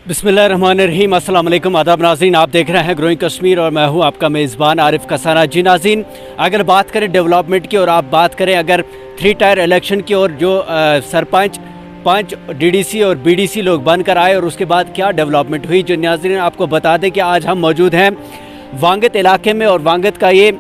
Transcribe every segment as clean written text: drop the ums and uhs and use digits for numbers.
बिस्मिल्लाहिर्रहमानिर्रहीम, अस्सलाम वालेकुम, आदाब नाज़रीन। आप देख रहे हैं ग्रोइंग कश्मीर और मैं हूं आपका मेज़बान आरिफ कसाना। जी नाज़रीन, अगर बात करें डेवलपमेंट की और आप बात करें अगर 3 टायर इलेक्शन की और जो सरपंच 5 डीडीसी और बीडीसी लोग बनकर आए और उसके बाद क्या डेवलपमेंट हुई, जो नाज़रीन आपको बता दें कि आज हम मौजूद हैं वांगत इलाके में। और वांगत का ये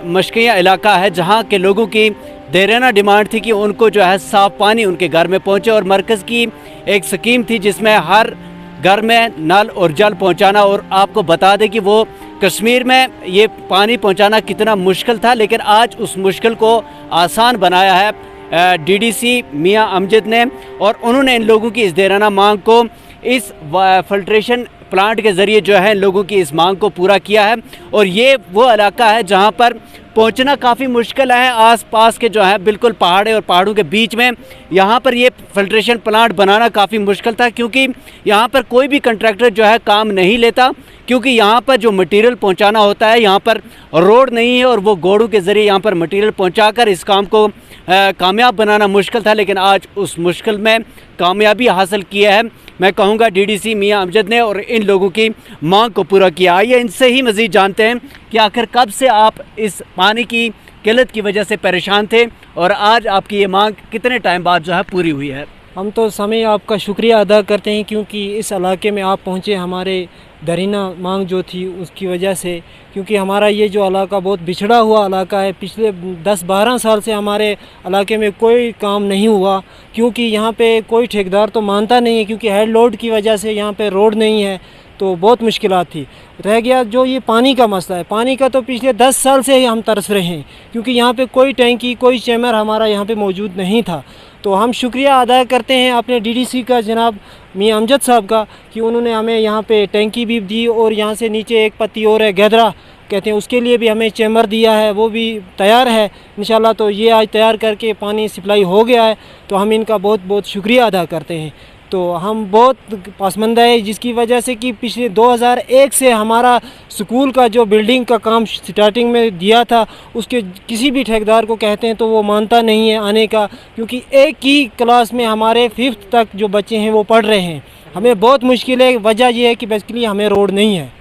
मशकिया इलाका है जहाँ के लोगों की देराना डिमांड थी कि उनको जो है साफ़ पानी उनके घर में पहुँचे। और मरकज़ की एक स्कीम थी जिसमें हर घर में नल और जल पहुंचाना। और आपको बता दें कि वो कश्मीर में ये पानी पहुंचाना कितना मुश्किल था, लेकिन आज उस मुश्किल को आसान बनाया है डीडीसी मियां अमजद ने। और उन्होंने इन लोगों की इस देराना मांग को इस फिल्ट्रेशन प्लांट के ज़रिए जो है लोगों की इस मांग को पूरा किया है। और ये वो इलाका है जहां पर पहुंचना काफ़ी मुश्किल है। आस पास के जो है बिल्कुल पहाड़ और पहाड़ों के बीच में यहाँ पर ये फिल्ट्रेशन प्लांट बनाना काफ़ी मुश्किल था, क्योंकि यहाँ पर कोई भी कंट्रैक्टर जो है काम नहीं लेता, क्योंकि यहाँ पर जो मटेरियल पहुँचाना होता है यहाँ पर रोड नहीं है और वो घोड़ों के ज़रिए यहाँ पर मटेरियल पहुँचाकर इस काम को कामयाब बनाना मुश्किल था। लेकिन आज उस मुश्किल में कामयाबी हासिल किया है, मैं कहूँगा डीडीसी मियां अमजद ने, और इन लोगों की मांग को पूरा किया। आइए इनसे ही मज़ीद जानते हैं कि आखिर कब से आप इस पानी की किल्लत की वजह से परेशान थे और आज आपकी ये मांग कितने टाइम बाद जो है पूरी हुई है। हम तो समय आपका शुक्रिया अदा करते हैं, क्योंकि इस इलाके में आप पहुँचे हमारे दरीना मांग जो थी उसकी वजह से। क्योंकि हमारा ये जो इलाका बहुत बिछड़ा हुआ इलाका है, पिछले 10-12 साल से हमारे इलाके में कोई काम नहीं हुआ, क्योंकि यहाँ पे कोई ठेकेदार तो मानता नहीं है, क्योंकि हेड लोड की वजह से यहाँ पे रोड नहीं है, तो बहुत मुश्किलात थी। रह गया जो ये पानी का मसला है, पानी का तो पिछले 10 साल से ही हम तरस रहे हैं, क्योंकि यहाँ पे कोई टैंकी कोई चैमर हमारा यहाँ पे मौजूद नहीं था। तो हम शुक्रिया अदा करते हैं अपने डीडीसी का जनाब मियां अमजद साहब का, कि उन्होंने हमें यहाँ पे टैंकी भी दी और यहाँ से नीचे एक पत्ती और है गैदरा कहते हैं, उसके लिए भी हमें चैम्बर दिया है, वो भी तैयार है इंशाल्लाह। तो ये आज तैयार करके पानी सप्लाई हो गया है, तो हम इनका बहुत बहुत शुक्रिया अदा करते हैं। तो हम बहुत पसंद है, जिसकी वजह से कि पिछले 2001 से हमारा स्कूल का जो बिल्डिंग का काम स्टार्टिंग में दिया था, उसके किसी भी ठेकेदार को कहते हैं तो वो मानता नहीं है आने का, क्योंकि एक ही क्लास में हमारे 5th तक जो बच्चे हैं वो पढ़ रहे हैं। हमें बहुत मुश्किल है, वजह यह है कि बेसिकली हमें रोड नहीं है।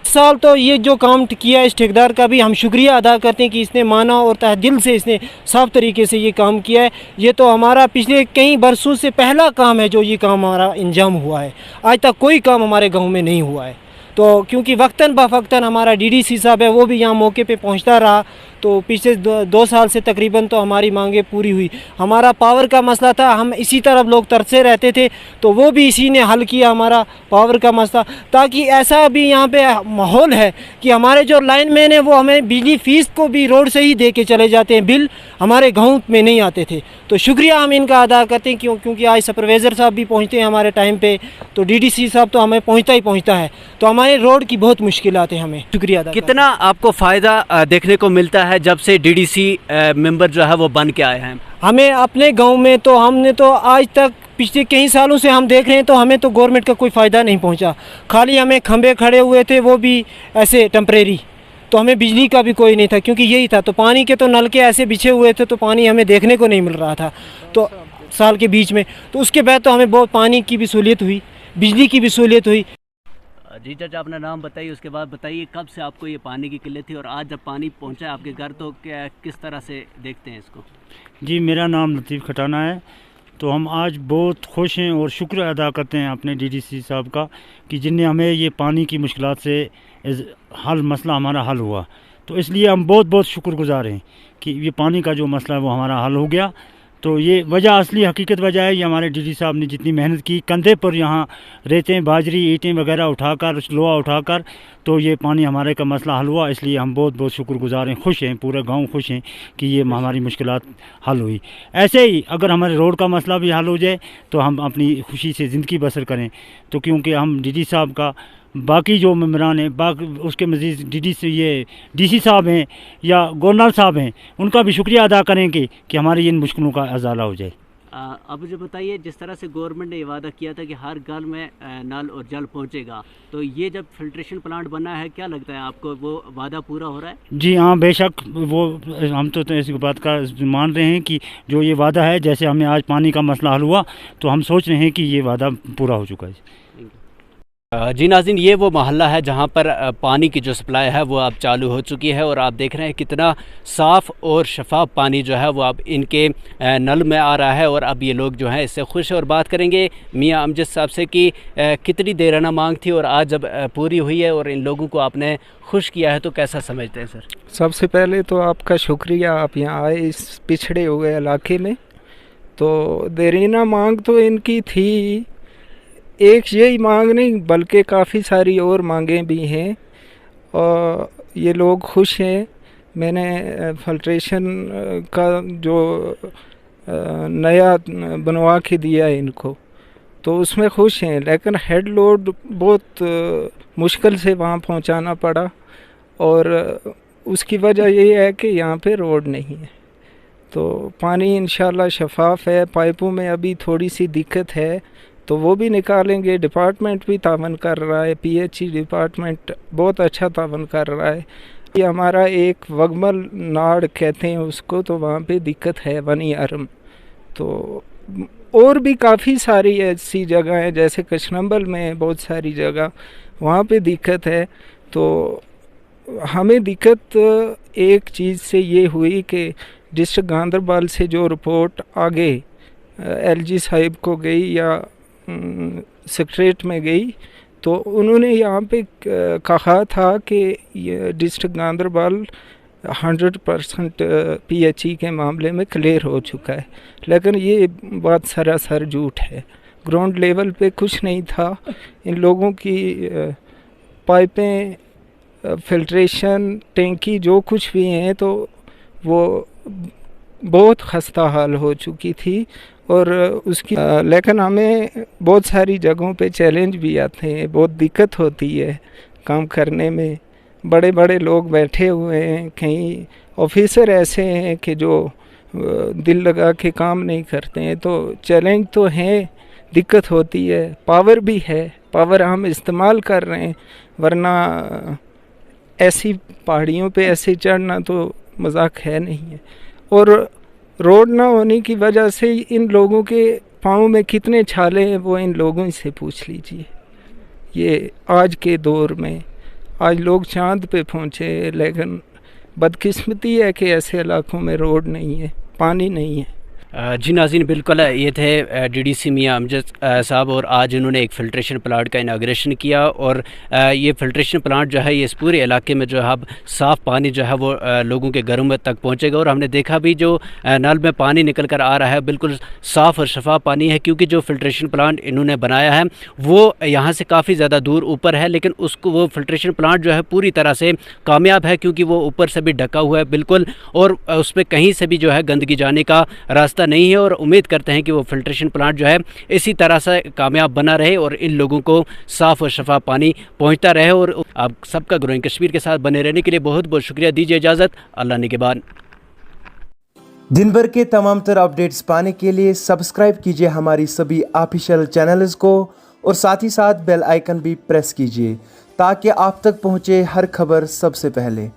इस साल तो ये जो काम किया इस ठेकेदार का भी हम शुक्रिया अदा करते हैं कि इसने माना और तहे दिल से इसने साफ़ तरीके से ये काम किया है। ये तो हमारा पिछले कई बरसों से पहला काम है जो ये काम हमारा इंजाम हुआ है। आज तक कोई काम हमारे गांव में नहीं हुआ है। तो क्योंकि वक्तन बवक्तन हमारा डीडीसी साहब है वो भी यहाँ मौके पे पहुँचता रहा, तो पिछले 2 साल से तकरीबन तो हमारी मांगे पूरी हुई। हमारा पावर का मसला था, हम इसी तरफ लोग तरसे रहते थे, तो वो भी इसी ने हल किया हमारा पावर का मसला। ताकि ऐसा भी यहाँ पे माहौल है कि हमारे जो लाइनमैन हैं वो हमें बिजली फ़ीस को भी रोड से ही दे के चले जाते हैं, बिल हमारे गाँव में नहीं आते थे। तो शुक्रिया हम इनका अदा करते हैं, क्योंकि आज सुपरवाइज़र साहब भी पहुँचते हैं हमारे टाइम पर, तो डीडीसी साहब तो हमें पहुँचता ही पहुँचता है। तो हमारे रोड की बहुत मुश्किलात हैं, हमें शुक्रिया अदा। कितना आपको फ़ायदा देखने को मिलता है जब से डीडीसी मेंबर जो है वो बन के आए हैं? हमें अपने गांव में तो हमने तो आज तक पिछले कई सालों से हम देख रहे हैं, तो हमें तो गवर्नमेंट का कोई फ़ायदा नहीं पहुंचा। खाली हमें खंबे खड़े हुए थे, वो भी ऐसे टेम्परेरी, तो हमें बिजली का भी कोई नहीं था, क्योंकि यही था। तो पानी के तो नलके ऐसे बिछे हुए थे, तो पानी हमें देखने को नहीं मिल रहा था तो साल के बीच में। तो उसके बाद तो हमें बहुत पानी की भी सहूलियत हुई, बिजली की भी सहूलियत हुई। जी चाचा, अपना नाम बताइए, उसके बाद बताइए कब से आपको ये पानी की किल्लत थी और आज जब पानी पहुंचा आपके घर तो क्या किस तरह से देखते हैं इसको? जी, मेरा नाम लतीफ़ खटाना है। तो हम आज बहुत खुश हैं और शुक्र अदा करते हैं अपने डीडीसी साहब का, कि जिनने हमें ये पानी की मुश्किलात से मसला हमारा हल हुआ। तो इसलिए हम बहुत बहुत शुक्रगुज़ार हैं कि ये पानी का जो मसला है वो हमारा हल हो गया। तो ये वजह असली हकीकत वजह है, ये हमारे डीडी साहब ने जितनी मेहनत की, कंधे पर यहाँ रेतें बाजरी ईंटें वगैरह उठाकर लोहा उठाकर, तो ये पानी हमारे का मसला हल हुआ। इसलिए हम बहुत बहुत शुक्रगुज़ार हैं, खुश हैं, पूरा गांव खुश हैं कि ये हमारी मुश्किलात हल हुई। ऐसे ही अगर हमारे रोड का मसला भी हल हो जाए तो हम अपनी खुशी से ज़िंदगी बसर करें। तो क्योंकि हम डीडी साहब का बाकी जो मेम्बरान हैं, बाकी उसके मज़ीद डीसी साहब हैं या गवर्नर साहब हैं, उनका भी शुक्रिया अदा करेंगे कि हमारी इन मुश्किलों का अजाला हो जाए। अब मुझे बताइए, जिस तरह से गवर्नमेंट ने ये वादा किया था कि हर घर में नल और जल पहुंचेगा, तो ये जब फिल्ट्रेशन प्लांट बना है, क्या लगता है आपको वो वादा पूरा हो रहा है? जी हाँ, बेशक वो हम तो ऐसी बात का मान रहे हैं कि जो ये वादा है, जैसे हमें आज पानी का मसला हल हुआ, तो हम सोच रहे हैं कि ये वादा पूरा हो चुका है। जी नाज़रीन, ये वो मोहल्ला है जहाँ पर पानी की जो सप्लाई है वो अब चालू हो चुकी है और आप देख रहे हैं कितना साफ़ और शफाफ पानी जो है वो अब इनके नल में आ रहा है और अब ये लोग जो हैं इससे खुश हैं। और बात करेंगे मियाँ अमजद साहब से कि कितनी देराना मांग थी और आज जब पूरी हुई है और इन लोगों को आपने खुश किया है तो कैसा समझते हैं सर? सबसे पहले तो आपका शुक्रिया, आप यहाँ आए इस पिछड़े हुए इलाके में। तो देरीना मांग तो इनकी थी, एक यही मांग नहीं बल्कि काफ़ी सारी और मांगें भी हैं और ये लोग खुश हैं। मैंने फिल्ट्रेशन का जो नया बनवा के दिया है इनको, तो उसमें खुश हैं, लेकिन हेड लोड बहुत मुश्किल से वहाँ पहुँचाना पड़ा और उसकी वजह ये है कि यहाँ पे रोड नहीं है। तो पानी इंशाल्लाह शफाफ है, पाइपों में अभी थोड़ी सी दिक्कत है तो वो भी निकालेंगे। डिपार्टमेंट भी तावन कर रहा है, PHE डिपार्टमेंट बहुत अच्छा तावन कर रहा है। ये हमारा एक वगमल नाड़ कहते हैं उसको, तो वहाँ पे दिक्कत है वनी अरम। तो और भी काफ़ी सारी ऐसी जगह हैं, जैसे कशनंबल में बहुत सारी जगह वहाँ पे दिक्कत है। तो हमें दिक्कत एक चीज़ से ये हुई कि डिस्ट्रिक्ट गांदरबल से जो रिपोर्ट आगे LG साहिब को गई या सेक्रेटरीट में गई, तो उन्होंने यहाँ पे कहा था कि ये डिस्ट्रिक्ट गांदरबल 100% PHE के मामले में क्लियर हो चुका है, लेकिन ये बात सरासर झूठ है। ग्राउंड लेवल पे कुछ नहीं था। इन लोगों की पाइपें, फिल्ट्रेशन, टैंकी जो कुछ भी हैं तो वो बहुत खस्ता हाल हो चुकी थी और उसकी लेकिन हमें बहुत सारी जगहों पे चैलेंज भी आते हैं, बहुत दिक्कत होती है काम करने में। बड़े बड़े लोग बैठे हुए हैं, कहीं ऑफिसर ऐसे हैं कि जो दिल लगा के काम नहीं करते हैं, तो चैलेंज तो है, दिक्कत होती है। पावर भी है, पावर हम इस्तेमाल कर रहे हैं, वरना ऐसी पहाड़ियों पे ऐसे चढ़ना तो मजाक है नहीं है। और रोड ना होने की वजह से इन लोगों के पाँव में कितने छाले हैं वो इन लोगों से पूछ लीजिए। ये आज के दौर में आज लोग चांद पे पहुँचे, लेकिन बदकिस्मती है कि ऐसे इलाकों में रोड नहीं है, पानी नहीं है। जी नाज़रीन, बिल्कुल ये थे DDC मियाँ अमजद साहब और आज इन्होंने एक फ़िल्ट्रेशन प्लांट का इनाग्रेशन किया और ये फ़िल्ट्रेशन प्लांट जो है ये इस पूरे इलाके में जो है अब साफ़ पानी जो है वो लोगों के घरों में तक पहुंचेगा। और हमने देखा भी जो नल में पानी निकल कर आ रहा है बिल्कुल साफ़ और शफाफ पानी है, क्योंकि जो फ़िल्ट्रेशन प्लांट इन्होंने बनाया है वो यहाँ से काफ़ी ज़्यादा दूर ऊपर है, लेकिन उसको वो फ़िल्ट्रेशन प्लांट जो है पूरी तरह से कामयाब है, क्योंकि वो ऊपर से भी ढका हुआ है बिल्कुल और उस पर कहीं से भी जो है गंदगी जाने का रास्ता नहीं है। और उम्मीद करते हैं कि वो फ़िल्ट्रेशन प्लांट जो है इसी तरह से कामयाब बना रहे और इन लोगों को साफ़ और शफाफ पानी पहुंचता रहे। और आप सबका ग्रोइंग कश्मीर के साथ बने रहने के लिए बहुत बहुत शुक्रिया। दीजिए इजाज़त, अल्लाह निगहबान। दिन भर के तमाम तर अपडेट्स पाने के लिए सब्सक्राइब कीजिए हमारी सभी ऑफिशियल चैनल्स को और साथ ही साथ बेल आइकन भी प्रेस कीजिए ताकि आप तक पहुँचे हर खबर सबसे पहले।